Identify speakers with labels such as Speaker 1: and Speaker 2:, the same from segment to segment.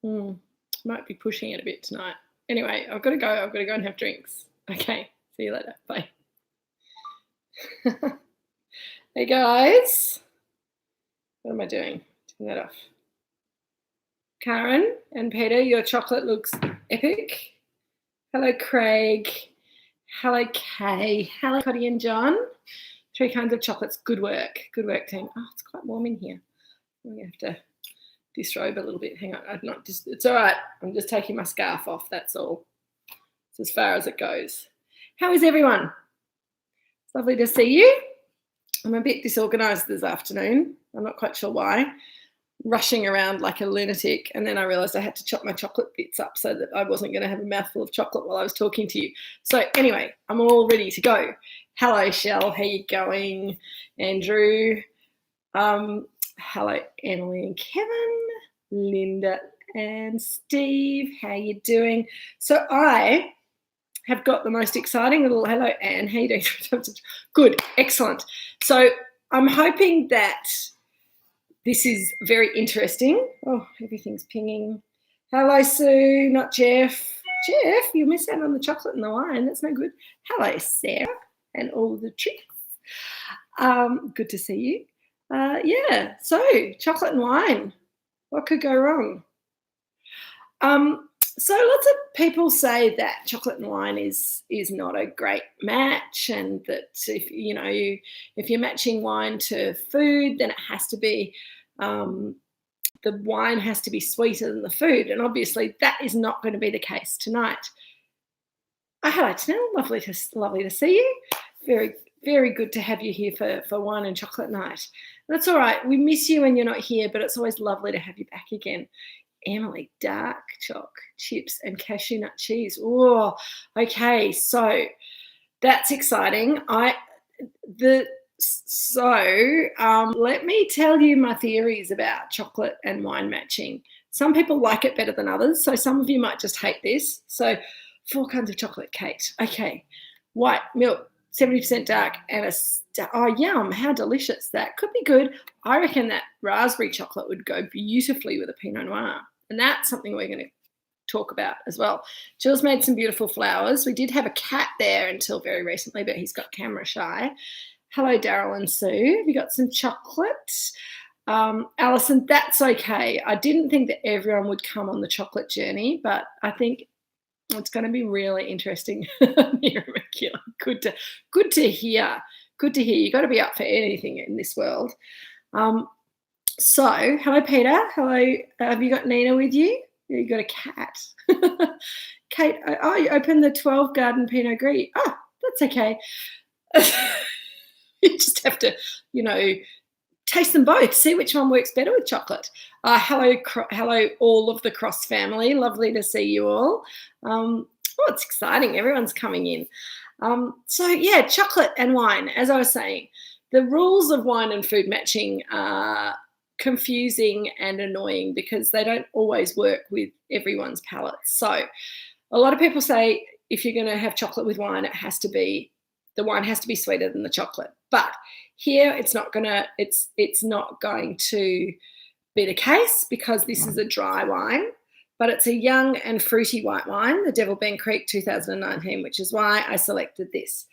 Speaker 1: Might be pushing it a bit tonight. Anyway, I've got to go. I've got to go and have drinks. Okay, see you later. Bye. Hey guys, what am I doing? Turn that off. Karen and Peter, your chocolate looks epic. Hello, Craig. Hello, Kay. Hello, Cotty and John. 3 kinds of chocolates. Good work. Good work, team. Oh, it's quite warm in here. I'm going to have to disrobe a little bit. Hang on. It's all right. I'm just taking my scarf off. That's all. It's as far as it goes. How is everyone? It's lovely to see you. I'm a bit disorganised this afternoon. I'm not quite sure why. Rushing around like a lunatic, and then I realised I had to chop my chocolate bits up so that I wasn't going to have a mouthful of chocolate while I was talking to you. So anyway, I'm all ready to go. Hello, Shell. How you going? Andrew. Hello, Emily and Kevin. Linda and Steve. How you doing? So I have got the most exciting little, hello, Anne. How you doing? Good. Excellent. So I'm hoping that this is very interesting. Oh, everything's pinging. Hello, Sue, not Jeff. Jeff, you missed out on the chocolate and the wine. That's no good. Hello, Sarah, and all the tricks. Good to see you. Yeah, so chocolate and wine. What could go wrong? So lots of people say that chocolate and wine is not a great match, and that if you're matching wine to food, then it has to be the wine has to be sweeter than the food, and obviously that is not going to be the case tonight. Oh, hello, Tanel. Lovely to see you. Very, very good to have you here for wine and chocolate night. That's all right. We miss you when you're not here, but it's always lovely to have you back again. Emily, dark choc chips and cashew nut cheese. Oh, okay. So that's exciting. Let me tell you my theories about chocolate and wine matching. Some people like it better than others, so some of you might just hate this. So 4 kinds of chocolate, Kate. Okay. White milk, 70% dark, and oh, yum, how delicious. That could be good. I reckon that raspberry chocolate would go beautifully with a Pinot Noir, and that's something we're going to talk about as well. Jill's made some beautiful flowers. We did have a cat there until very recently, but he's got camera shy. Hello, Daryl and Sue. Have you got some chocolate? Alison, that's okay. I didn't think that everyone would come on the chocolate journey, but I think it's going to be really interesting. Good to hear. Good to hear. You've got to be up for anything in this world. So, hello, Peter. Hello. Have you got Nina with you? You got a cat. Kate, you opened the 12 Garden Pinot Gris. Oh, that's okay. You just have to, taste them both, see which one works better with chocolate. Hello, all of the Cross family. Lovely to see you all. It's exciting. Everyone's coming in. Chocolate and wine. As I was saying, the rules of wine and food matching are confusing and annoying because they don't always work with everyone's palates. So a lot of people say if you're going to have chocolate with wine, the wine has to be sweeter than the chocolate. But here it's not going to be the case because this is a dry wine, but it's a young and fruity white wine, the Devil Ben Creek 2019, which is why I selected this.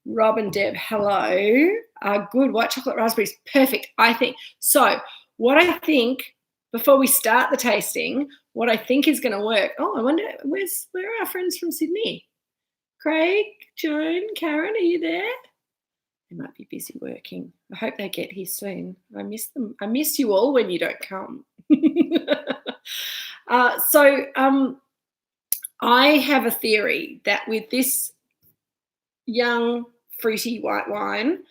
Speaker 1: Rob and Deb, hello. Good white chocolate raspberries, perfect, I think. So what I think, before we start the tasting, what I think is going to work. Oh, I wonder, where are our friends from Sydney? Craig, Joan, Karen, are you there? They might be busy working. I hope they get here soon. I miss them. I miss you all when you don't come. I have a theory that with this young, fruity white wine,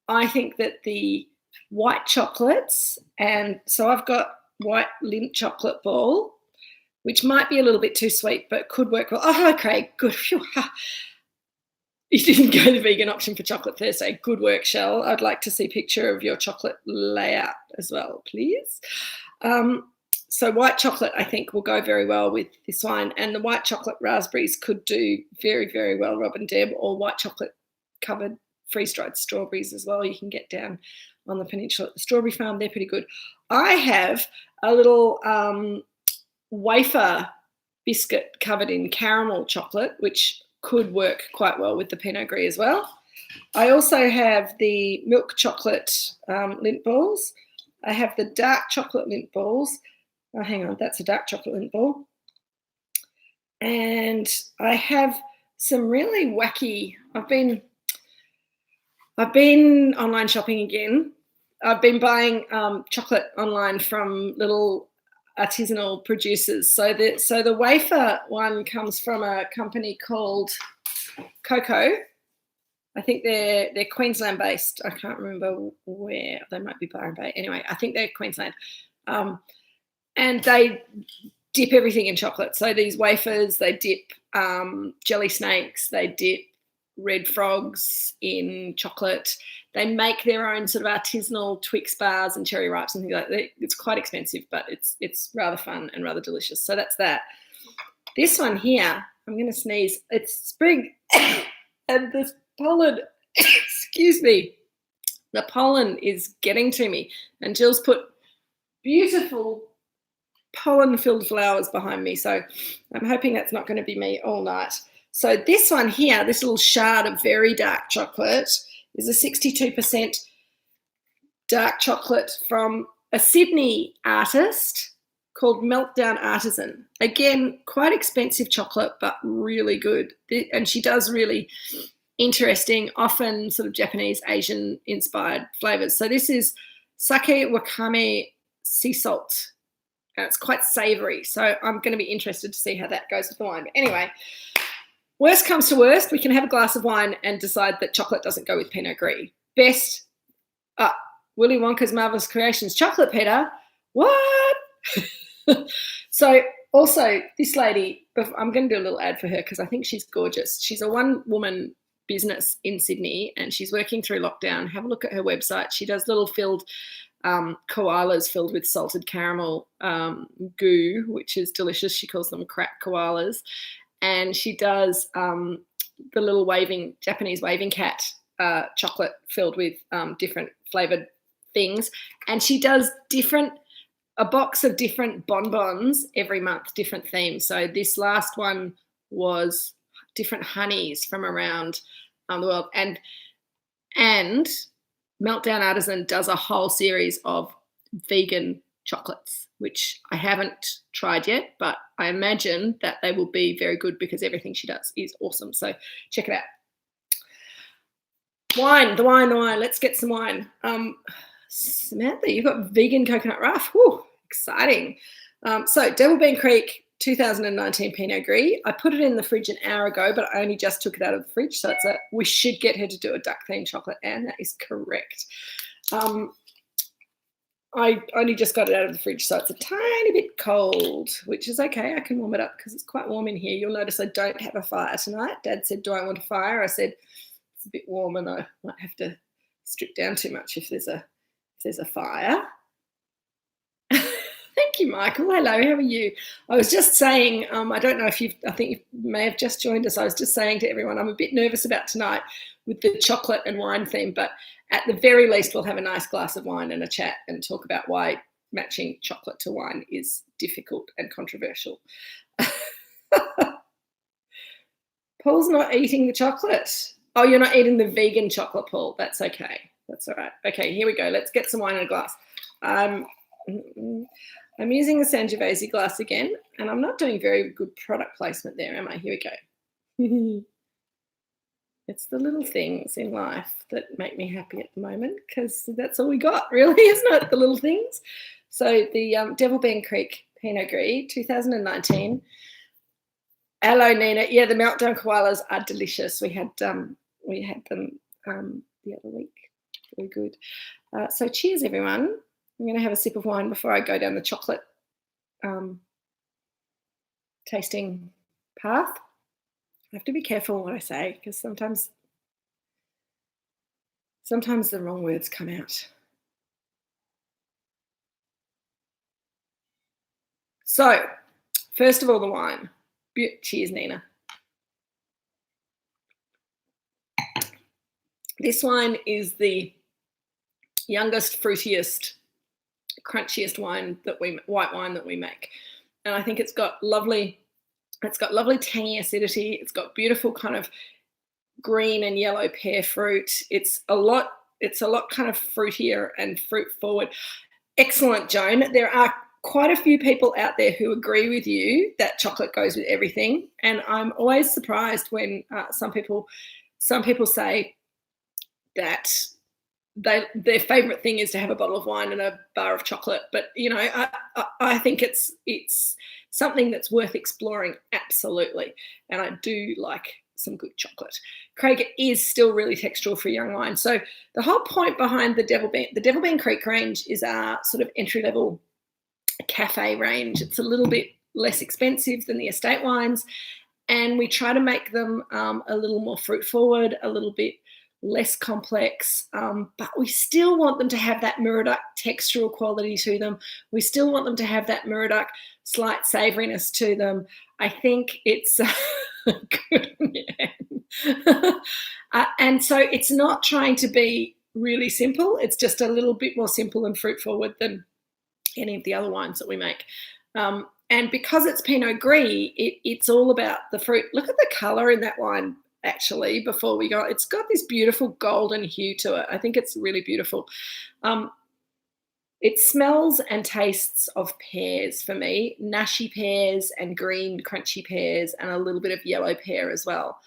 Speaker 1: I think that the white chocolates, and so I've got white Lindt chocolate ball, which might be a little bit too sweet, but could work well. Oh, hello, Craig. Good. Phew. You didn't go the vegan option for Chocolate Thursday. Good work, Shell. I'd like to see a picture of your chocolate layout as well, please. So white chocolate, I think, will go very well with this wine. And the white chocolate raspberries could do very, very well, Rob and Deb, or white chocolate covered freeze-dried strawberries as well. You can get down on the peninsula at the strawberry farm. They're pretty good. I have a little wafer biscuit covered in caramel chocolate, which could work quite well with the Pinot Gris as well. I also have the milk chocolate lint balls. I have the dark chocolate lint balls. Oh, hang on, that's a dark chocolate lint ball. And I have some really wacky, I've been online shopping again. I've been buying chocolate online from little artisanal producers. So the wafer one comes from a company called Coco. I think they're Queensland based. I can't remember where. They might be Byron Bay. Anyway, I think they're Queensland. And they dip everything in chocolate. So these wafers, they dip jelly snakes, they dip red frogs in chocolate. They make their own sort of artisanal Twix bars and cherry ripes and things like that. It's quite expensive, but it's rather fun and rather delicious. So that's that. This one here, I'm going to sneeze. It's spring and this pollen, excuse me, the pollen is getting to me. And Jill's put beautiful pollen-filled flowers behind me. So I'm hoping that's not going to be me all night. So this one here, this little shard of very dark chocolate is a 62% dark chocolate from a Sydney artist called Meltdown Artisan. Again, quite expensive chocolate, but really good. And she does really interesting, often sort of Japanese, Asian-inspired flavours. So this is sake wakame sea salt. And it's quite savoury. So I'm going to be interested to see how that goes with the wine. But anyway, worst comes to worst, we can have a glass of wine and decide that chocolate doesn't go with Pinot Gris. Best, Willy Wonka's Marvelous Creations chocolate, Peter. What? So also this lady, I'm going to do a little ad for her because I think she's gorgeous. She's a one-woman business in Sydney and she's working through lockdown. Have a look at her website. She does little filled koalas filled with salted caramel goo, which is delicious. She calls them crack koalas. And she does the little Japanese waving cat chocolate filled with different flavoured things. And she does a box of different bonbons every month, different themes. So this last one was different honeys from around the world. And Meltdown Artisan does a whole series of vegan chocolates, which I haven't tried yet, but I imagine that they will be very good because everything she does is awesome. So check it out. The wine. Let's get some wine. Samantha, you've got vegan coconut rough. Whew, exciting. So Devil Bean Creek 2019 Pinot Gris. I put it in the fridge an hour ago, but I only just took it out of the fridge. So we should get her to do a duck-themed chocolate, and that is correct. I only just got it out of the fridge, so it's a tiny bit cold, which is okay. I can warm it up because it's quite warm in here. You'll notice I don't have a fire tonight. Dad said, do I want a fire? I said, it's a bit warm and I might have to strip down too much if there's a fire. Thank you, Michael. Hello, how are you? I was just saying, I don't know if I think you may have just joined us. I was just saying to everyone, I'm a bit nervous about tonight with the chocolate and wine theme, but at the very least, we'll have a nice glass of wine and a chat and talk about why matching chocolate to wine is difficult and controversial. Paul's not eating the chocolate. Oh, you're not eating the vegan chocolate, Paul. That's okay. That's all right. Okay, here we go. Let's get some wine in a glass. I'm using a Sangiovese glass again, and I'm not doing very good product placement there, am I? Here we go. It's the little things in life that make me happy at the moment because that's all we got, really, isn't it? The little things. So the Devil Bean Creek Pinot Gris 2019. Hello, Nina. Yeah, the Meltdown koalas are delicious. We had them the other week. Very good. So cheers, everyone. I'm going to have a sip of wine before I go down the chocolate tasting path. I have to be careful what I say because sometimes the wrong words come out. So, first of all, the wine. Cheers, Nina. This wine is the youngest, fruitiest, crunchiest white wine that we make. and I think it's got lovely tangy acidity. It's got beautiful kind of green and yellow pear fruit. It's a lot kind of fruitier and fruit forward. Excellent, Joan. There are quite a few people out there who agree with you that chocolate goes with everything, and I'm always surprised when some people say that their favourite thing is to have a bottle of wine and a bar of chocolate. But I think it's something that's worth exploring, absolutely. And I do like some good chocolate. Craig, it is still really textural for young wine. So the whole point behind the Devil Bean Creek range is our sort of entry-level cafe range. It's a little bit less expensive than the estate wines, and we try to make them a little more fruit forward, a little bit less complex, but we still want them to have that Moorooduc textural quality to them. We still want them to have that Moorooduc slight savouriness to them. I think it's good. And so it's not trying to be really simple. It's just a little bit more simple and fruit forward than any of the other wines that we make. And because it's Pinot Gris, it's all about the fruit. Look at the colour in that wine, actually, before we go. It's got this beautiful golden hue to it. I think it's really beautiful. It smells and tastes of pears for me, nashy pears and green crunchy pears and a little bit of yellow pear as well.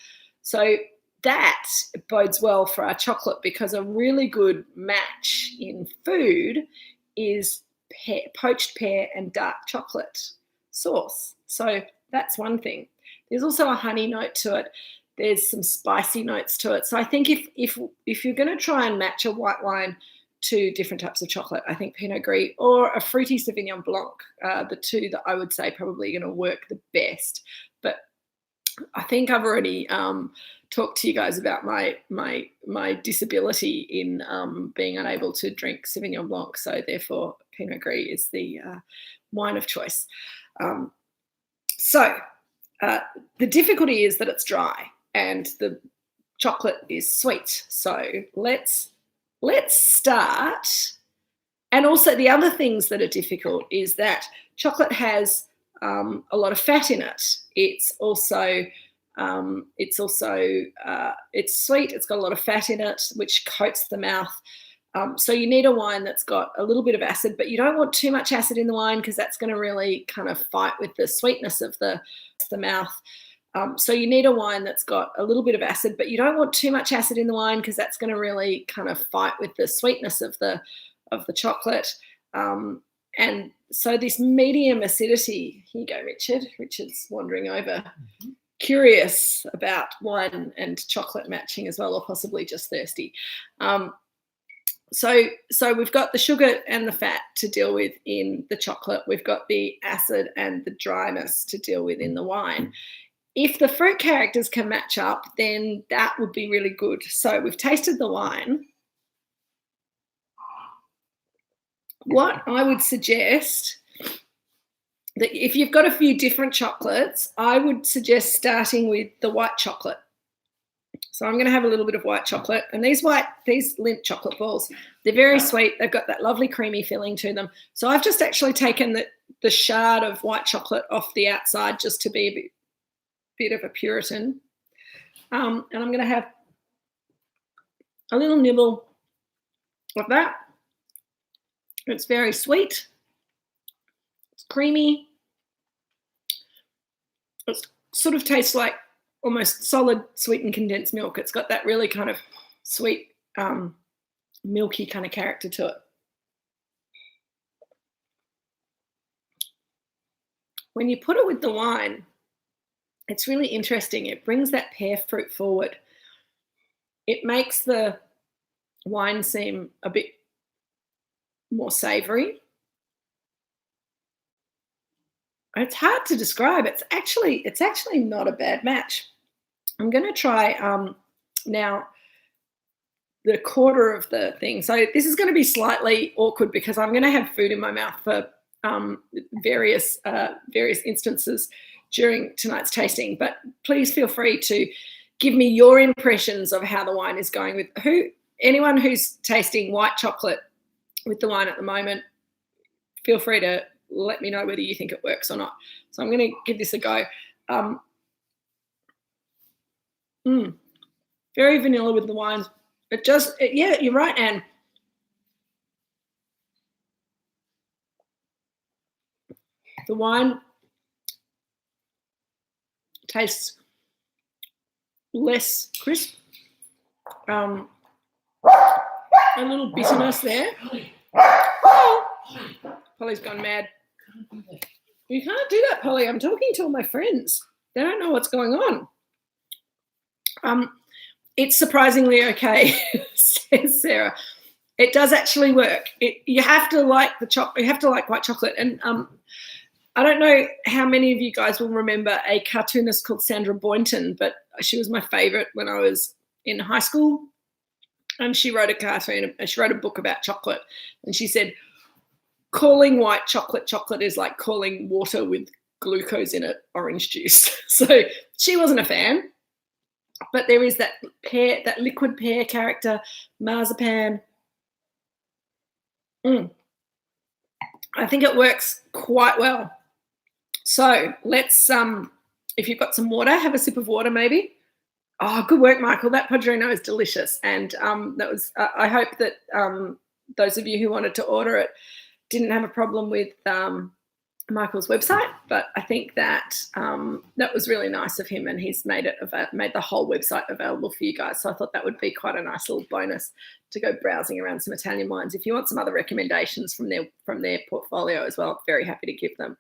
Speaker 1: So that bodes well for our chocolate, because a really good match in food is poached pear and dark chocolate sauce. So that's one thing. There's also a honey note to it. There's some spicy notes to it. So I think if you're going to try and match a white wine to different types of chocolate, I think Pinot Gris or a fruity Sauvignon Blanc, the two that I would say probably going to work the best. But I think I've already talked to you guys about my disability in being unable to drink Sauvignon Blanc. So therefore, Pinot Gris is the wine of choice. So the difficulty is that it's dry and the chocolate is sweet. So let's start. And also the other things that are difficult is that chocolate has a lot of fat in it. It's sweet. It's got a lot of fat in it, which coats the mouth. So you need a wine that's got a little bit of acid, but you don't want too much acid in the wine, because that's going to really kind of fight with the sweetness of the mouth. So you need a wine that's got a little bit of acid, but you don't want too much acid in the wine, because that's going to really kind of fight with the sweetness of the chocolate. And so this medium acidity, here you go, Richard. Richard's wandering over. Mm-hmm. Curious about wine and chocolate matching as well, or possibly just thirsty. So we've got the sugar and the fat to deal with in the chocolate. We've got the acid and the dryness to deal with in the wine. If the fruit characters can match up, then that would be really good. So we've tasted the wine. What I would suggest, that if you've got a few different chocolates, I would suggest starting with the white chocolate. So I'm going to have a little bit of white chocolate, and these Lindt chocolate balls, they're very sweet. They've got that lovely creamy filling to them. So I've just actually taken the shard of white chocolate off the outside, just to be a bit of a Puritan. And I'm going to have a little nibble of that. It's very sweet. It's creamy. It sort of tastes like almost solid sweetened condensed milk. It's got that really kind of sweet, milky kind of character to it. When you put it with the wine, it's really interesting. It brings that pear fruit forward. It makes the wine seem a bit more savoury. It's hard to describe. It's actually not a bad match. I'm going to try now the quarter of the thing. So this is going to be slightly awkward, because I'm going to have food in my mouth for various instances during tonight's tasting. But please feel free to give me your impressions of how the wine is going. With anyone who's tasting white chocolate with the wine at the moment, feel free to let me know whether you think it works or not. So I'm going to give this a go. Very vanilla with the wines. Yeah, you're right, Anne. The wine tastes less crisp. A little bitterness there. Oh, Polly's gone mad. You can't do that, Polly. I'm talking to all my friends. They don't know what's going on. It's surprisingly okay, says Sarah. It does actually work. You have to like you have to like white chocolate. And I don't know how many of you guys will remember a cartoonist called Sandra Boynton, but she was my favourite when I was in high school. And she wrote a cartoon. She wrote a book about chocolate, and she said, calling white chocolate chocolate is like calling water with glucose in it orange juice. So she wasn't a fan, but there is that liquid pear character, marzipan. I think it works quite well. So let's, if you've got some water, have a sip of water maybe. Oh, good work, Michael. That Padrino is delicious. And that was, I hope that those of you who wanted to order it didn't have a problem with Michael's website, but I think that that was really nice of him, and he's made the whole website available for you guys. So I thought that would be quite a nice little bonus to go browsing around some Italian wines. If you want some other recommendations from their portfolio as well, I'm very happy to give them.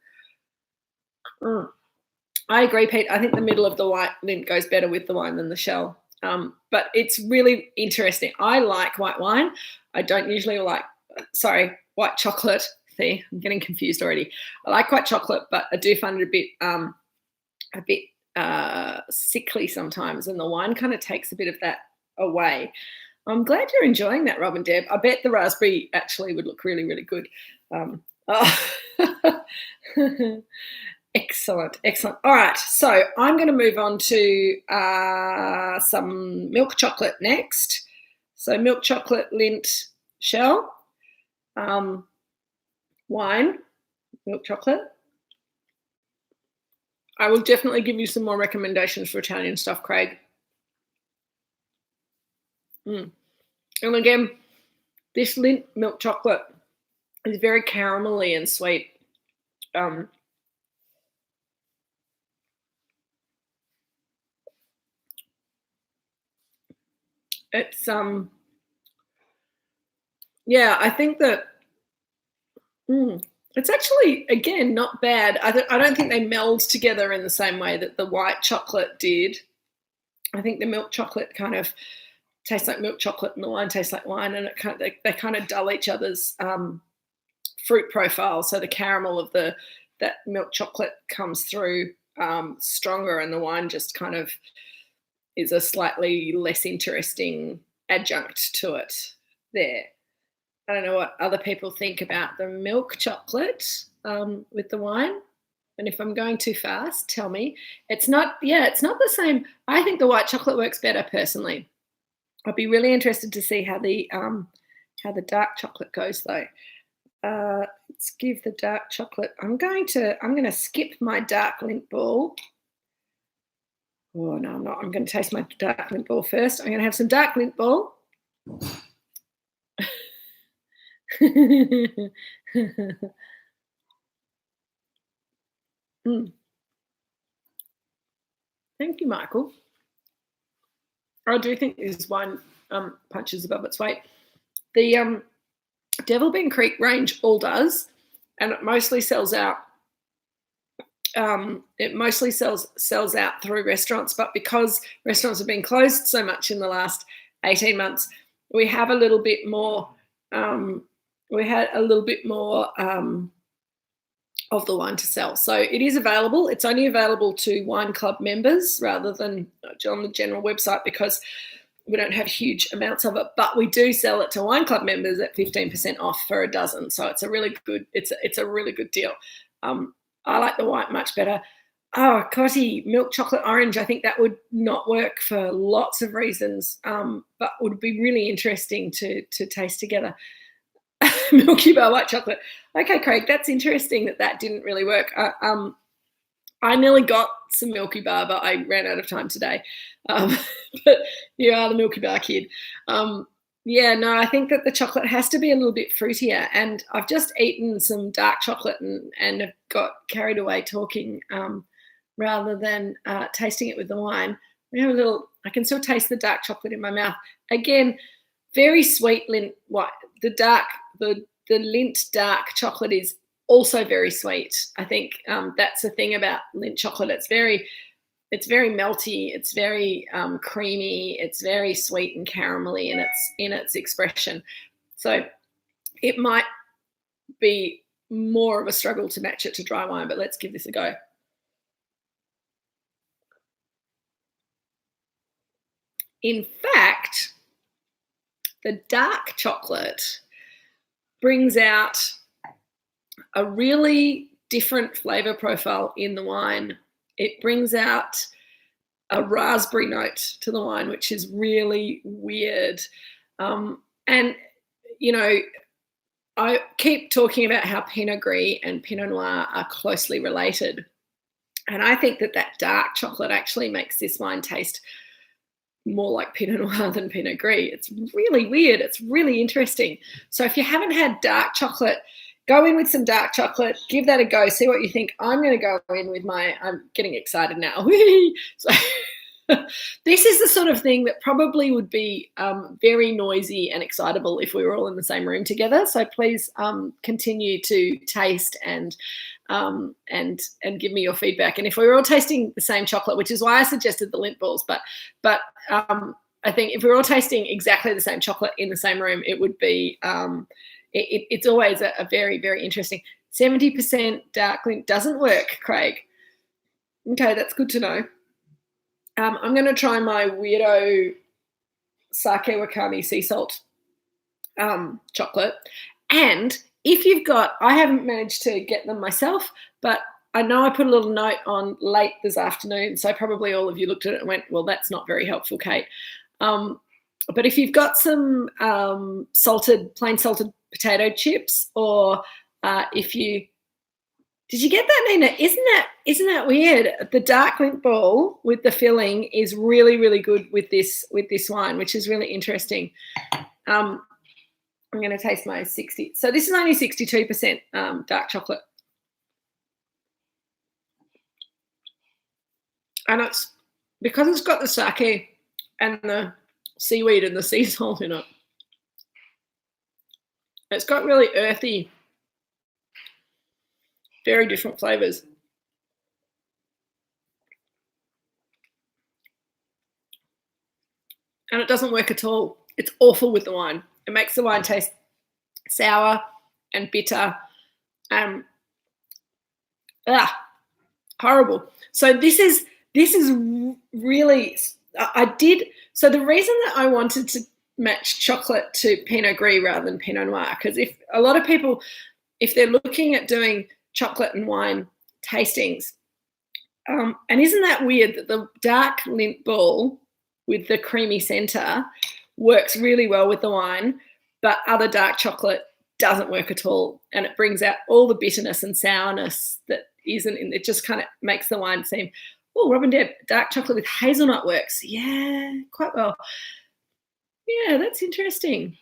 Speaker 1: I agree, Pete. I think the middle of the white lint goes better with the wine than the shell. But it's really interesting. I like white wine. I don't usually like, white chocolate. See, I'm getting confused already. I like white chocolate, but I do find it a bit sickly sometimes, and the wine kind of takes a bit of that away. I'm glad you're enjoying that, Rob and Deb. I bet the raspberry actually would look really, really good. Excellent. All right, so I'm going to move on to some milk chocolate next. So milk chocolate, lint, shell, wine, milk chocolate. I will definitely give you some more recommendations for Italian stuff, Craig. And again, this lint milk chocolate is very caramelly and sweet. It's yeah, I think that it's actually, again, not bad. I don't think they meld together in the same way that the white chocolate did. I think the milk chocolate kind of tastes like milk chocolate and the wine tastes like wine, and they kind of dull each other's fruit profile. So the caramel of that milk chocolate comes through stronger, and the wine just kind of is a slightly less interesting adjunct to it there. I don't know what other people think about the milk chocolate with the wine. And if I'm going too fast, tell me. It's not the same. I think the white chocolate works better personally. I'd be really interested to see how the dark chocolate goes though. Let's give the dark chocolate. I'm going to skip my dark lint ball. Oh no, I'm not. I'm going to taste my dark lint ball first. I'm going to have some dark lint ball. Thank you, Michael. I do think this wine punches above its weight. The Devil Bean Creek range all does, and it mostly sells out. It mostly sells out through restaurants, but because restaurants have been closed so much in the last 18 months, we have a little bit more. We had a little bit more of the wine to sell. So it is available. It's only available to wine club members rather than on the general website because we don't have huge amounts of it, but we do sell it to wine club members at 15% off for a dozen. So it's a really good, it's a really good deal. I like the white much better. Oh, Cotty, milk chocolate orange. I think that would not work for lots of reasons, but would be really interesting to taste together. Milky Bar white chocolate. Okay, Craig, that's interesting that didn't really work. I nearly got some Milky Bar, but I ran out of time today. But you are the Milky Bar kid. Yeah, no, I think that the chocolate has to be a little bit fruitier. And I've just eaten some dark chocolate and have got carried away talking rather than tasting it with the wine. We have I can still taste the dark chocolate in my mouth. Again, very sweet lint. The lint dark chocolate is also very sweet. I think that's the thing about lint chocolate. It's very melty. It's very creamy. It's very sweet and caramelly in its expression. So it might be more of a struggle to match it to dry wine, but let's give this a go. In fact, the dark chocolate brings out a really different flavour profile in the wine. It brings out a raspberry note to the wine, which is really weird. And, you know, I keep talking about how Pinot Gris and Pinot Noir are closely related. And I think that dark chocolate actually makes this wine taste more like Pinot Noir than Pinot Gris. It's really weird. It's really interesting. So if you haven't had dark chocolate, go in with some dark chocolate, give that a go, see what you think. I'm going to go in with I'm getting excited now. So this is the sort of thing that probably would be very noisy and excitable if we were all in the same room together. So please continue to taste and give me your feedback. And if we were all tasting the same chocolate, which is why I suggested the lint balls, but I think if we were all tasting exactly the same chocolate in the same room, it would be it's always a very, very interesting. 70% dark lint doesn't work, Craig. Okay, that's good to know. I'm going to try my weirdo sake wakame sea salt chocolate. And if you've got, I haven't managed to get them myself, but I know I put a little note on late this afternoon, so probably all of you looked at it and went, well, that's not very helpful, Kate. But if you've got some plain salted potato chips, or did you get that, Nina? Isn't that weird? The dark lint ball with the filling is really, really good with this wine, which is really interesting. I'm going to taste my 60. So this is only 62% dark chocolate. And it's because it's got the sake and the seaweed and the sea salt in it. It's got really earthy, very different flavours. And it doesn't work at all. It's awful with the wine. It makes the wine taste sour and bitter. Horrible. So this is really, so the reason that I wanted to match chocolate to Pinot Gris rather than Pinot Noir, because if a lot of people, if they're looking at doing chocolate and wine tastings, and isn't that weird that the dark lint ball with the creamy centre works really well with the wine, but other dark chocolate doesn't work at all, and it brings out all the bitterness and sourness that isn't in it. Just kind of makes the wine seem, oh, Robin Deb, dark chocolate with hazelnut works. Yeah, quite well. Yeah, that's interesting.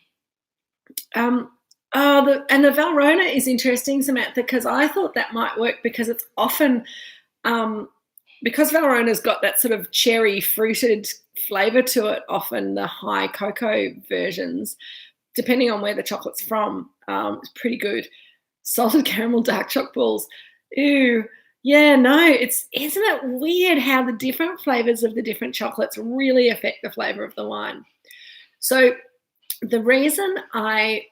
Speaker 1: The Valrhona is interesting, Samantha, because I thought that might work because it's often because Valrhona's got that sort of cherry fruited flavour to it. Often the high cocoa versions, depending on where the chocolate's from, it's pretty good. Salted caramel dark choc balls. Ew. Yeah, no, isn't it weird how the different flavours of the different chocolates really affect the flavour of the wine? So the reason I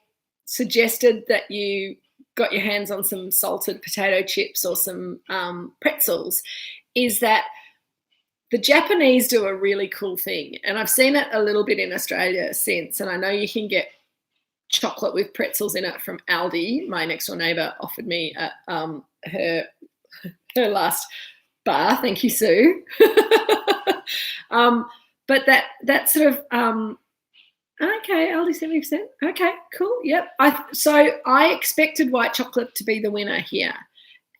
Speaker 1: suggested that you got your hands on some salted potato chips or some pretzels is that the Japanese do a really cool thing, and I've seen it a little bit in Australia since, and I know you can get chocolate with pretzels in it from Aldi. My next door neighbour offered me her last bar. Thank you, Sue. But that sort of Okay, Aldi 70%. Okay, cool. Yep. So I expected white chocolate to be the winner here.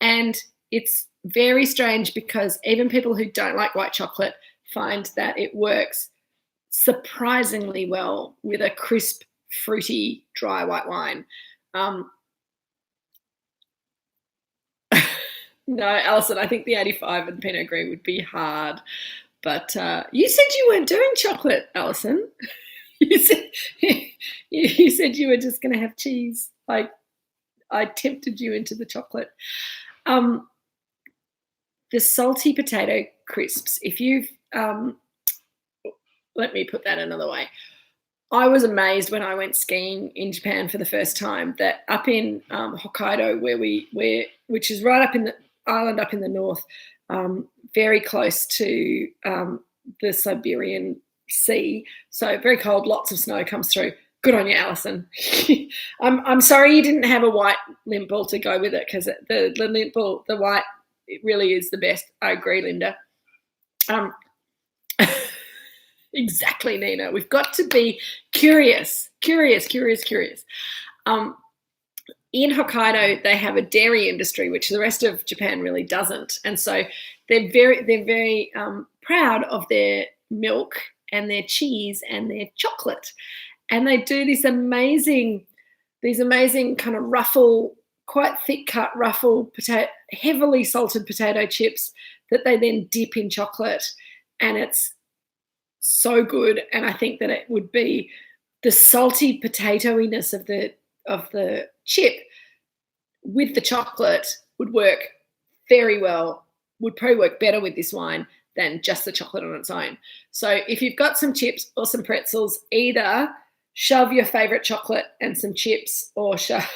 Speaker 1: And it's very strange because even people who don't like white chocolate find that it works surprisingly well with a crisp, fruity, dry white wine. No, Alison, I think the 85 and Pinot Gris would be hard. But you said you weren't doing chocolate, Alison. You said you said you were just going to have cheese. Like I tempted you into the chocolate. The salty potato crisps. If you've let me put that another way. I was amazed when I went skiing in Japan for the first time that up in Hokkaido, which is right up in the island up in the north, very close to the Siberian Sea, so very cold, lots of snow comes through. Good on you, Alison. I'm sorry you didn't have a white lint ball to go with it because the lint ball, the white, it really is the best. I agree, Linda. Exactly, Nina. We've got to be curious. In Hokkaido, they have a dairy industry, which the rest of Japan really doesn't, and so they're very proud of their milk and their cheese and their chocolate, and they do these amazing kind of ruffle, quite thick cut ruffle heavily salted potato chips that they then dip in chocolate, and it's so good. And I think that it would be the salty potatoiness of the chip with the chocolate would work very well, would probably work better with this wine than just the chocolate on its own. So if you've got some chips or some pretzels, either shove your favorite chocolate and some chips or shove.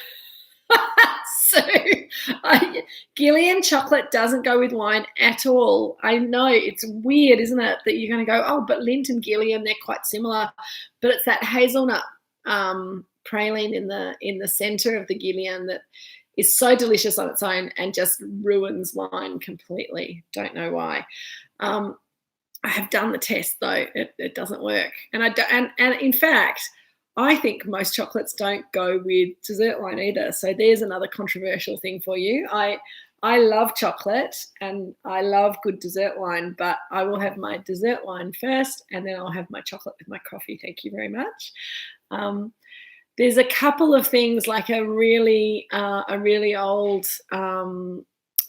Speaker 1: Gillian chocolate doesn't go with wine at all. I know it's weird, isn't it, that you're going to go, oh, but Lindt and Gillian, they're quite similar, but it's that hazelnut praline in the center of the Gillian that is so delicious on its own and just ruins wine completely. Don't know why. I have done the test though; it doesn't work, and in fact, I think most chocolates don't go with dessert wine either. So there's another controversial thing for you. I love chocolate and I love good dessert wine, but I will have my dessert wine first and then I'll have my chocolate with my coffee. Thank you very much. There's a couple of things like a really old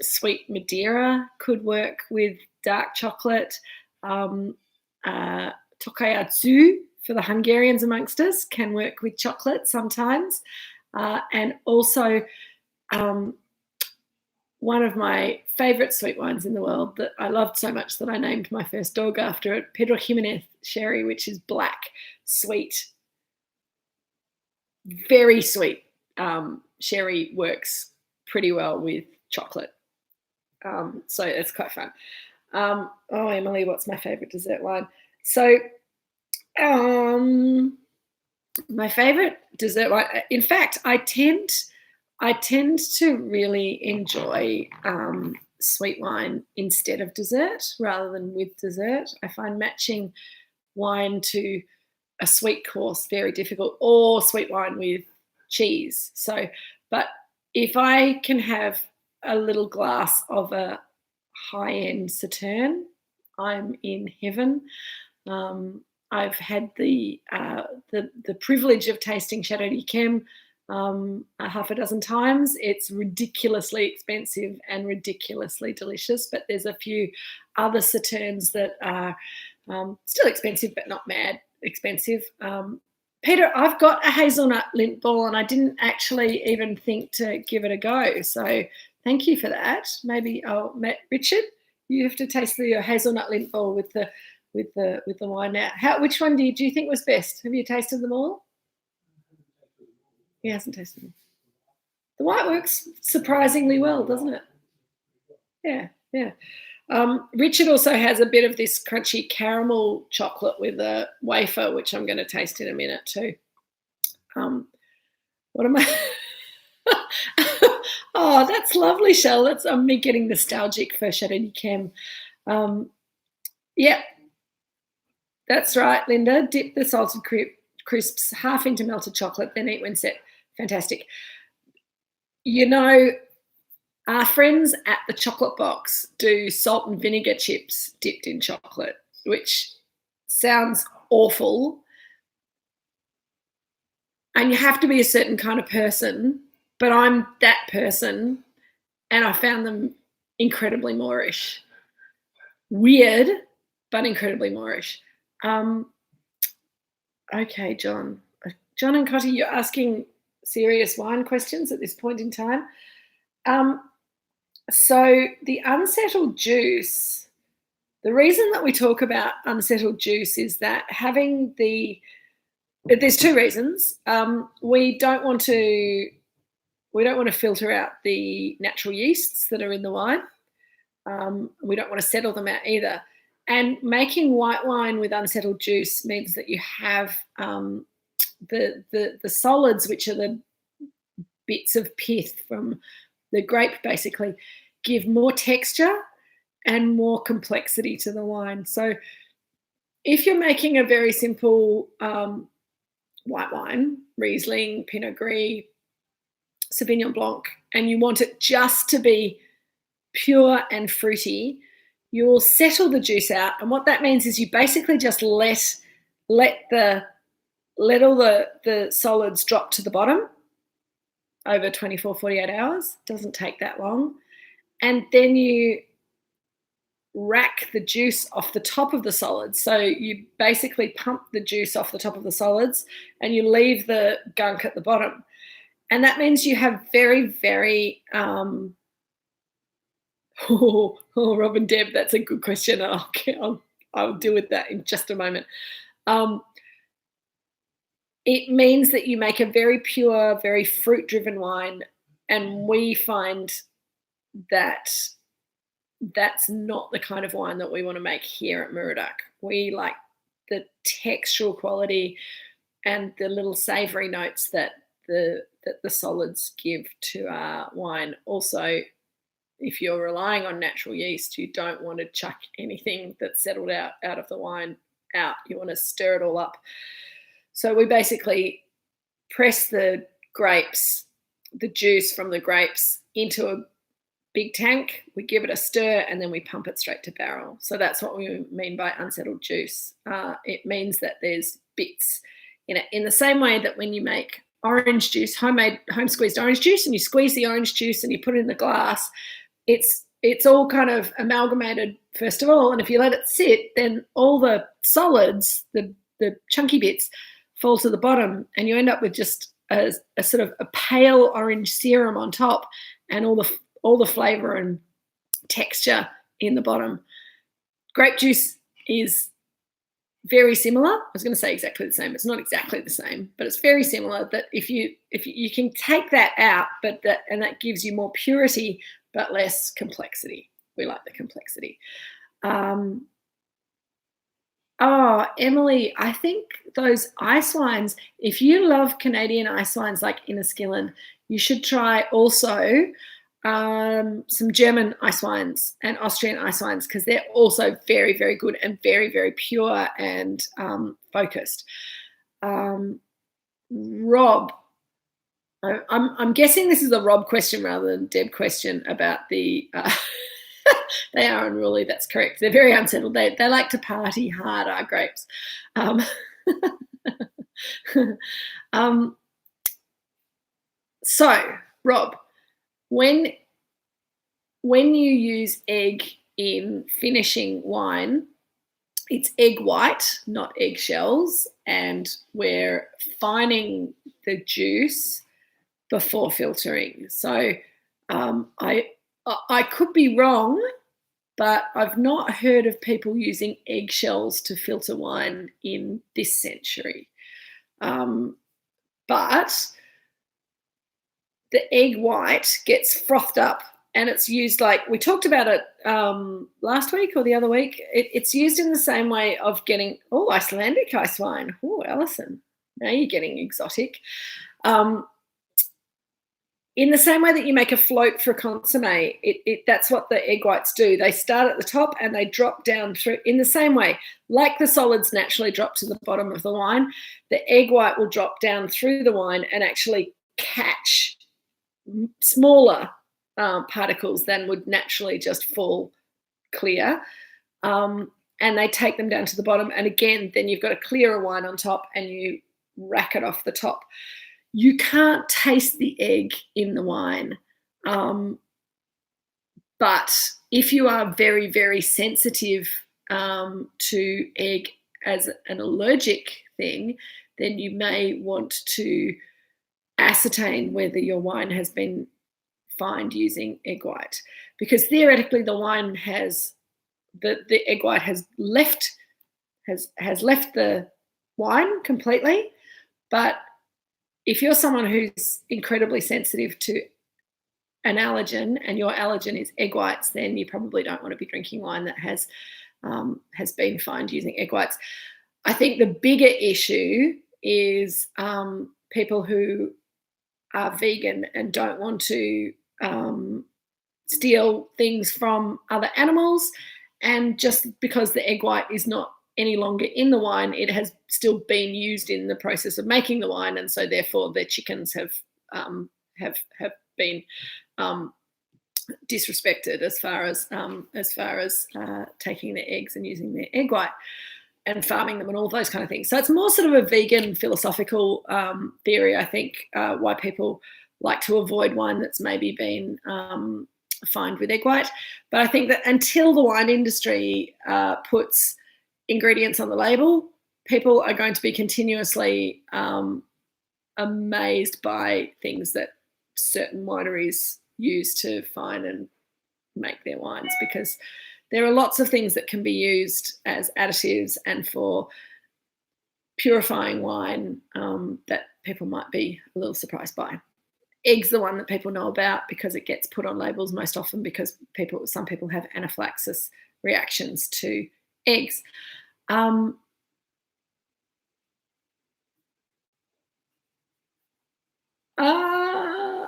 Speaker 1: sweet Madeira could work with dark chocolate. Tokayatsu, for the Hungarians amongst us, can work with chocolate sometimes. And also one of my favourite sweet wines in the world that I loved so much that I named my first dog after it, Pedro Jimenez Sherry, which is black, sweet, very sweet. Sherry works pretty well with chocolate. So it's quite fun. Oh, Emily, what's my favourite dessert wine? So my favorite dessert wine, in fact, I tend to really enjoy sweet wine instead of dessert rather than with dessert. I find matching wine to a sweet course very difficult, or sweet wine with cheese. So, but if I can have a little glass of a high-end Sauterne, I'm in heaven. I've had the privilege of tasting Chateau d'Yquem a half a dozen times. It's ridiculously expensive and ridiculously delicious, but there's a few other Sauternes that are still expensive, but not mad expensive. Peter, I've got a hazelnut lint ball and I didn't actually even think to give it a go. So thank you for that. Maybe Richard, you have to taste the hazelnut lint ball with the wine now. Which one do you think was best? Have you tasted them all? He hasn't tasted them. The white works surprisingly well, doesn't it? Yeah. Richard also has a bit of this crunchy caramel chocolate with a wafer, which I'm going to taste in a minute too. What am I? Oh, that's lovely, Shell. That's me getting nostalgic for Chateau d'Yquem. Yeah, that's right, Linda. Dip the salted crisps, half into melted chocolate, then eat when set. Fantastic. You know, our friends at the Chocolate Box do salt and vinegar chips dipped in chocolate, which sounds awful. And you have to be a certain kind of person, but I'm that person, and I found them incredibly Moorish. Weird, but incredibly Moorish. Okay, John. John and Cotty, you're asking serious wine questions at this point in time. So the unsettled juice, the reason that we talk about unsettled juice is that there's two reasons. We don't want to filter out the natural yeasts that are in the wine. We don't want to settle them out either. And making white wine with unsettled juice means that you have the solids, which are the bits of pith from the grape, basically, give more texture and more complexity to the wine. So if you're making a very simple white wine, Riesling, Pinot Gris, Sauvignon Blanc, and you want it just to be pure and fruity, you will settle the juice out. And what that means is you basically just let all the solids drop to the bottom over 24, 48 hours. Doesn't take that long. And then you rack the juice off the top of the solids. So you basically pump the juice off the top of the solids and you leave the gunk at the bottom. And that means you have very, very Rob and Deb, that's a good question. I'll deal with that in just a moment. It means that you make a very pure, very fruit-driven wine, and we find that that's not the kind of wine that we want to make here at Moorooduc. We like the textural quality and the little savoury notes that the solids give to our wine. Also, if you're relying on natural yeast, you don't want to chuck anything that's settled out of the wine out. You want to stir it all up. So we basically press the juice from the grapes into a big tank. We give it a stir and then we pump it straight to barrel. So that's what we mean by unsettled juice. It means that there's bits in it. In the same way that when you make orange juice, homemade home squeezed orange juice, and you squeeze the orange juice and you put it in the glass, it's all kind of amalgamated first of all, and if you let it sit, then all the solids, the chunky bits, fall to the bottom, and you end up with just a sort of a pale orange serum on top, and all the flavour and texture in the bottom. Grape juice is very similar. I was going to say exactly the same. It's not exactly the same, but it's very similar. That if you can take that out, and that gives you more purity but less complexity. We like the complexity. Emily, I think those ice wines, if you love Canadian ice wines like Inniskillen, you should try also some German ice wines and Austrian ice wines, because they're also very, very good and very, very pure and focused. Rob, I'm guessing this is a Rob question rather than Deb question about the they are unruly. That's correct. They're very unsettled. They like to party hard, our grapes. So, Rob, when you use egg in finishing wine, it's egg white, not eggshells, and we're fining the juice before filtering. So I could be wrong, but I've not heard of people using eggshells to filter wine in this century. But the egg white gets frothed up, and it's used like we talked about it last week or the other week. It's used in the same way of getting Icelandic ice wine. Oh, Alison, now you're getting exotic. in the same way that you make a float for a consommé, that's what the egg whites do. They start at the top and they drop down through in the same way. Like the solids naturally drop to the bottom of the wine, the egg white will drop down through the wine and actually catch smaller particles than would naturally just fall clear. And they take them down to the bottom. And again, then you've got a clearer wine on top and you rack it off the top. You can't taste the egg in the wine. But if you are very, very sensitive to egg as an allergic thing, then you may want to ascertain whether your wine has been fined using egg white, because theoretically the wine has the egg white has left the wine completely. But if you're someone who's incredibly sensitive to an allergen and your allergen is egg whites, then you probably don't want to be drinking wine that has been fined using egg whites. I think the bigger issue is people who are vegan and don't want to steal things from other animals, and just because the egg white is not any longer in the wine, it has still been used in the process of making the wine, and so therefore the chickens have been disrespected as far as taking their eggs and using their egg white and farming them and all those kind of things. So it's more sort of a vegan philosophical theory, I think, why people like to avoid wine that's maybe been fined with egg white. But I think that until the wine industry puts ingredients on the label, people are going to be continuously amazed by things that certain wineries use to fine and make their wines, because there are lots of things that can be used as additives and for purifying wine that people might be a little surprised by. Egg's the one that people know about because it gets put on labels most often, because some people have anaphylaxis reactions to eggs.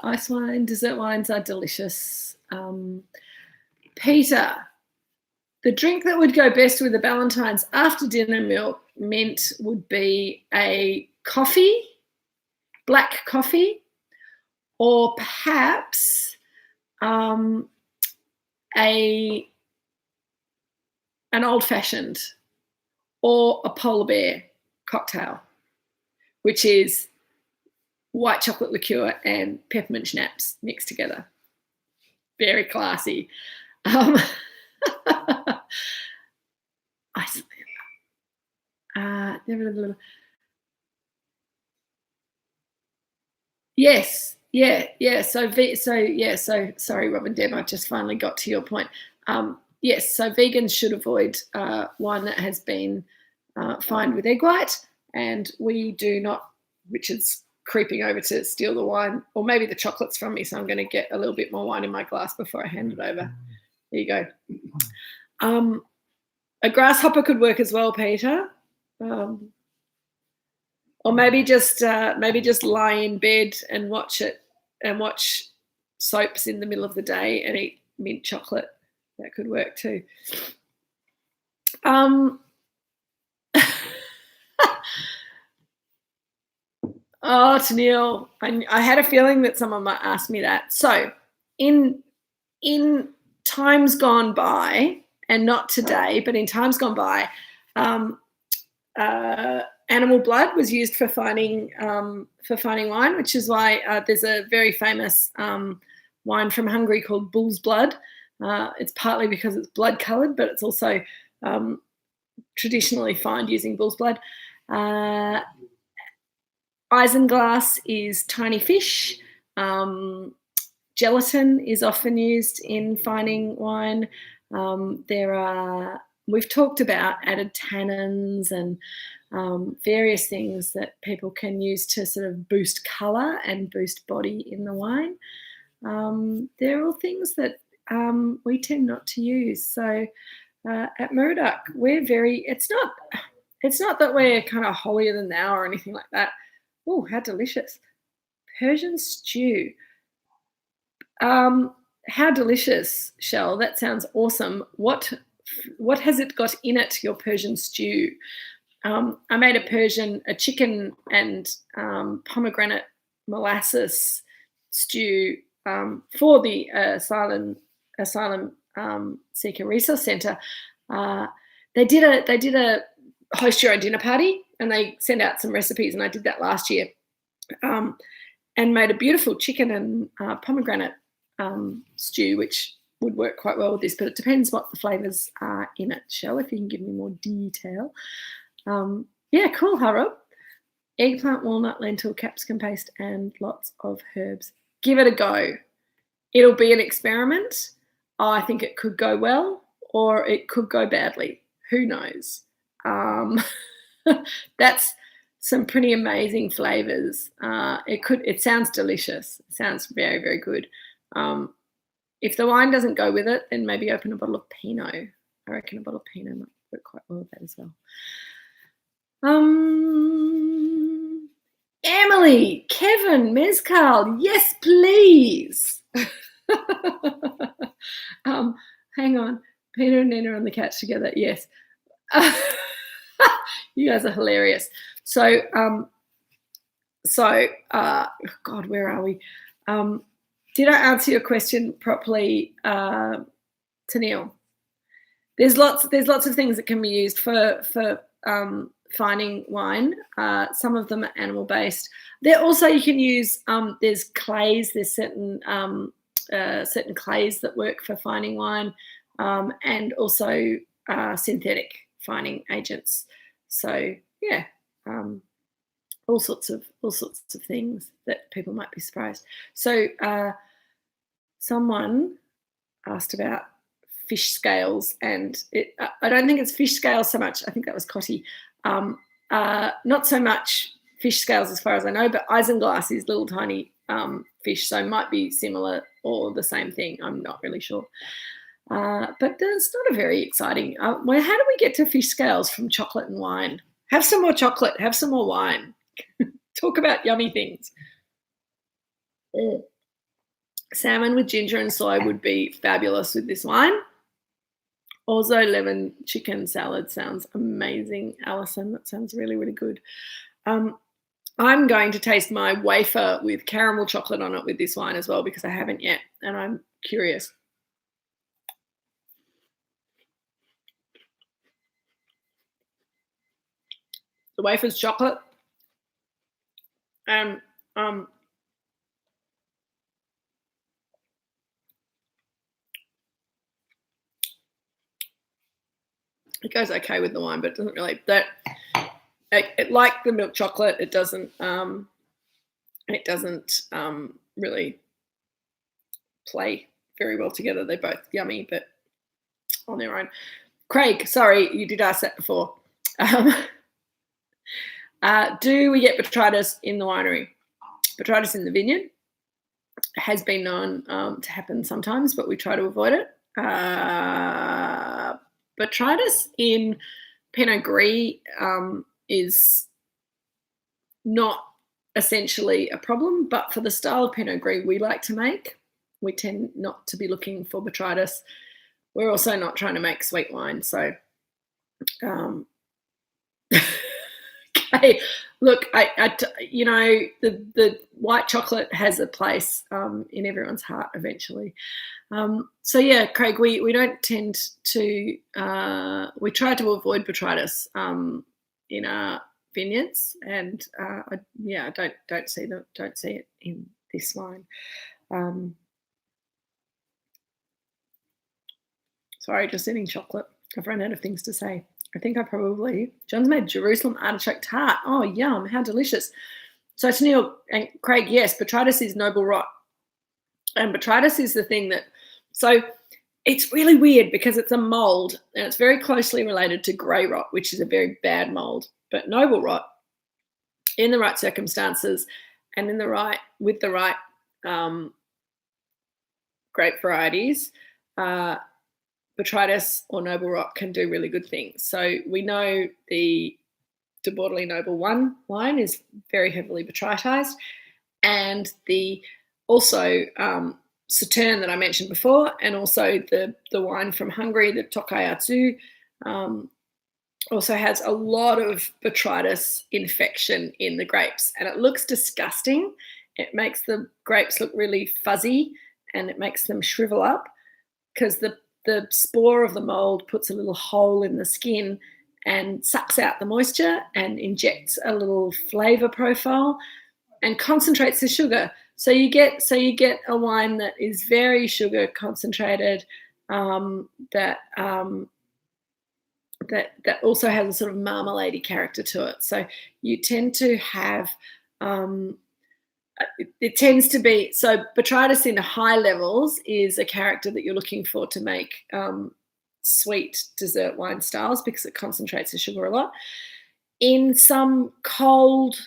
Speaker 1: Ice wine, dessert wines are delicious. Peter, the drink that would go best with the Ballantines after dinner mint would be a coffee, black coffee, or perhaps an old-fashioned or a polar bear cocktail, which is white chocolate liqueur and peppermint schnapps mixed together. Very classy. Yes, yeah. So sorry, Robin Deb, I just finally got to your point. Yes, so vegans should avoid wine that has been fined with egg white, and we do not. Richard's creeping over to steal the wine, or maybe the chocolates from me, so I'm going to get a little bit more wine in my glass before I hand it over. There you go. A grasshopper could work as well, Peter. Or maybe just lie in bed and watch soaps in the middle of the day and eat mint chocolate. That could work too. Oh, Tennille, I had a feeling that someone might ask me that. So in times gone by, and not today, but in times gone by, animal blood was used for fining wine, which is why there's a very famous wine from Hungary called bull's blood. It's partly because it's blood coloured, but it's also traditionally fined using bull's blood. Isinglass is tiny fish. Gelatin is often used in fining wine. We've talked about added tannins and various things that people can use to sort of boost colour and boost body in the wine. They're all things that we tend not to use. So at Moorooduc, it's not that we're kind of holier than thou or anything like that. Oh, how delicious. Persian stew. How delicious, Shell. That sounds awesome. What has it got in it, your Persian stew? I made a chicken and pomegranate molasses stew for the asylum seeker resource centre. They did a host your own dinner party, and they sent out some recipes, and I did that last year, and made a beautiful chicken and pomegranate stew, which would work quite well with this, but it depends what the flavours are in it. Shell, if you can give me more detail. Yeah, cool, Harold. Eggplant, walnut, lentil, capsicum paste, and lots of herbs. Give it a go. It'll be an experiment. I think it could go well, or it could go badly. Who knows? That's some pretty amazing flavours. It sounds delicious. It sounds very, very good. If the wine doesn't go with it, then maybe open a bottle of Pinot. I reckon a bottle of Pinot might work quite well with that as well. Emily, Kevin, Mezcal, yes, please. Hang on. Peter and Nina on the couch together, yes. You guys are hilarious. So, God, where are we? Did I answer your question properly, Tennille? There's lots of things that can be used for finding wine. Some of them are animal based. There also you can use there's clays. There's certain clays that work for finding wine, and also synthetic finding agents. So yeah, all sorts of things that people might be surprised. So someone asked about fish scales, and I don't think it's fish scales so much. I think that was Cotty. Not so much fish scales as far as I know, but isinglass is little tiny fish, so might be similar or the same thing. I'm not really sure. But it's not a very exciting. Well, how do we get to fish scales from chocolate and wine? Have some more chocolate. Have some more wine. Talk about yummy things. Salmon with ginger and soy would be fabulous with this wine. Also, lemon chicken salad sounds amazing, Alison. That sounds really, really good. I'm going to taste my wafer with caramel chocolate on it with this wine as well, because I haven't yet, and I'm curious. The wafer's chocolate, and it goes okay with the wine, but it doesn't really. It like the milk chocolate, it doesn't really play very well together. They're both yummy, but on their own. Craig, sorry, you did ask that before. Do we get botrytis in the winery? Botrytis in the vineyard has been known to happen sometimes, but we try to avoid it. Botrytis in Pinot Gris is not essentially a problem, but for the style of Pinot Gris we like to make, we tend not to be looking for botrytis. We're also not trying to make sweet wine, so okay. Look, the white chocolate has a place in everyone's heart eventually. So yeah, Craig, we don't tend to we try to avoid botrytis in our vineyards, and I don't see it in this wine. Sorry, just eating chocolate. I've run out of things to say. I think John's made Jerusalem artichoke tart. Oh, yum, how delicious. So Tennille and Craig, yes, botrytis is noble rot. And botrytis is the thing that, so it's really weird because it's a mold and it's very closely related to grey rot, which is a very bad mold. But noble rot, in the right circumstances and with the right grape varieties, botrytis or noble rot can do really good things. So we know the De Bordeaux Noble 1 wine is very heavily botrytized, and the also Sauterne that I mentioned before, and also the wine from Hungary, the Tokajatsu, also has a lot of botrytis infection in the grapes, and it looks disgusting. It makes the grapes look really fuzzy, and it makes them shrivel up because the spore of the mold puts a little hole in the skin and sucks out the moisture and injects a little flavour profile and concentrates the sugar. So you get a wine that is very sugar concentrated, that also has a sort of marmalade-y character to it. So you tend to have it tends to be, so botrytis in high levels is a character that you're looking for to make sweet dessert wine styles because it concentrates the sugar a lot. In some cold,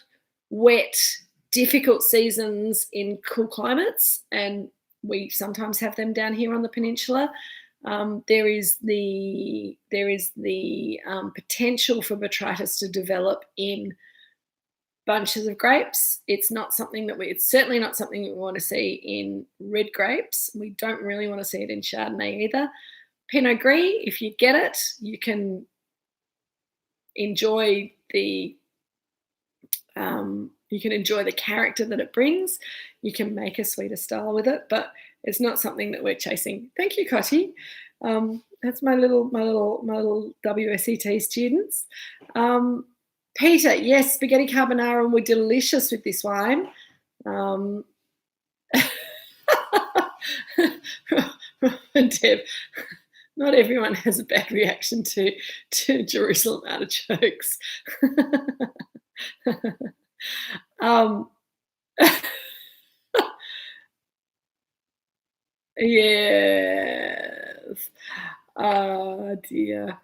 Speaker 1: wet, difficult seasons in cool climates, and we sometimes have them down here on the peninsula, there is the potential for botrytis to develop in bunches of grapes. It's certainly not something we want to see in red grapes. We don't really want to see it in Chardonnay either. Pinot Gris, if you get it, you can enjoy the character that it brings. You can make a sweeter style with it, but it's not something that we're chasing. Thank you, Cotty. That's my little WSET students. Peter, yes, spaghetti carbonara were delicious with this wine. Deb, not everyone has a bad reaction to Jerusalem artichokes. Yes. Oh dear.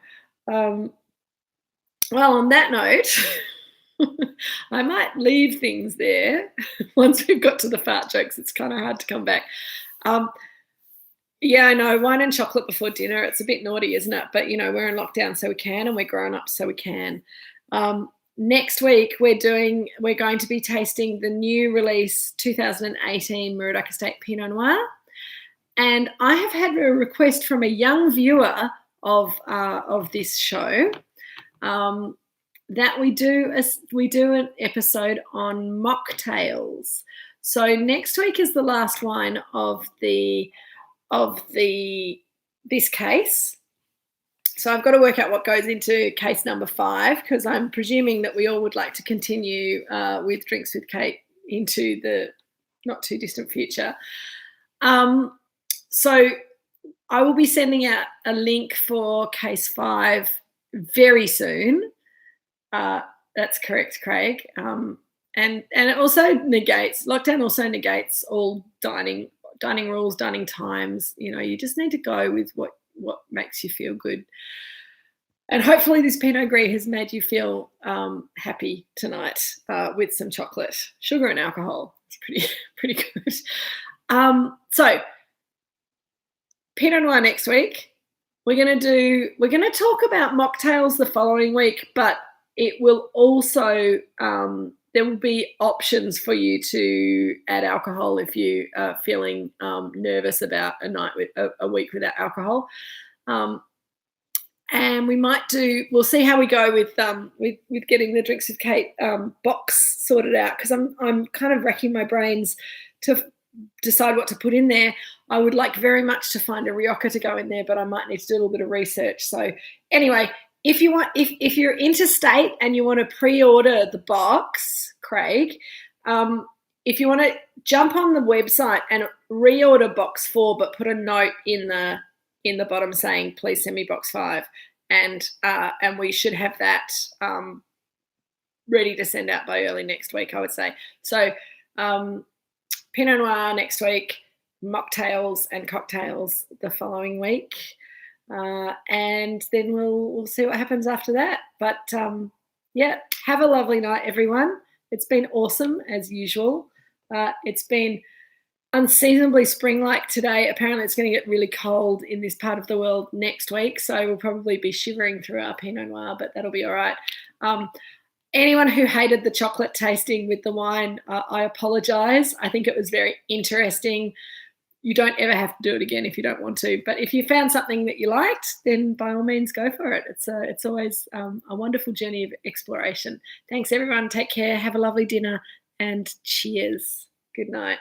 Speaker 1: Well, on that note, I might leave things there. Once we've got to the fart jokes, it's kind of hard to come back. Yeah, I know, wine and chocolate before dinner, it's a bit naughty, isn't it? But, we're in lockdown, so we can, and we're grown up, so we can. Next week, we're going to be tasting the new release 2018 Moorooduc Estate Pinot Noir. And I have had a request from a young viewer of this show that we do an episode on mocktails. So next week is the last wine of this case. So I've got to work out what goes into case number 5, because I'm presuming that we all would like to continue with Drinks with Kate into the not too distant future. So I will be sending out a link for case 5 very soon. That's correct, Craig. And it also lockdown also negates all dining rules, dining times. You just need to go with what makes you feel good. And hopefully this Pinot Gris has made you feel happy tonight with some chocolate, sugar and alcohol. It's pretty good. So Pinot Noir next week. We're going to talk about mocktails the following week, but it will also, there will be options for you to add alcohol if you are feeling nervous about a week without alcohol. And we'll see how we go with getting the Drinks with Kate box sorted out, because I'm kind of racking my brains to decide what to put in there. I would like very much to find a Rioja to go in there, but I might need to do a little bit of research. So anyway, if you're interstate and you want to pre-order the box, Craig, if you want to jump on the website and reorder box 4, but put a note in the bottom saying, please send me box 5, and we should have that ready to send out by early next week, I would say. So Pinot Noir next week, mocktails and cocktails the following week. And then we'll see what happens after that. But yeah, have a lovely night, everyone. It's been awesome as usual. It's been unseasonably spring-like today. Apparently it's going to get really cold in this part of the world next week, so we'll probably be shivering through our Pinot Noir, but that'll be all right. Anyone who hated the chocolate tasting with the wine, I apologise. I think it was very interesting. you don't ever have to do it again if you don't want to. But if you found something that you liked, then by all means go for it. It's always a wonderful journey of exploration. Thanks, everyone. Take care. Have a lovely dinner and cheers. Good night.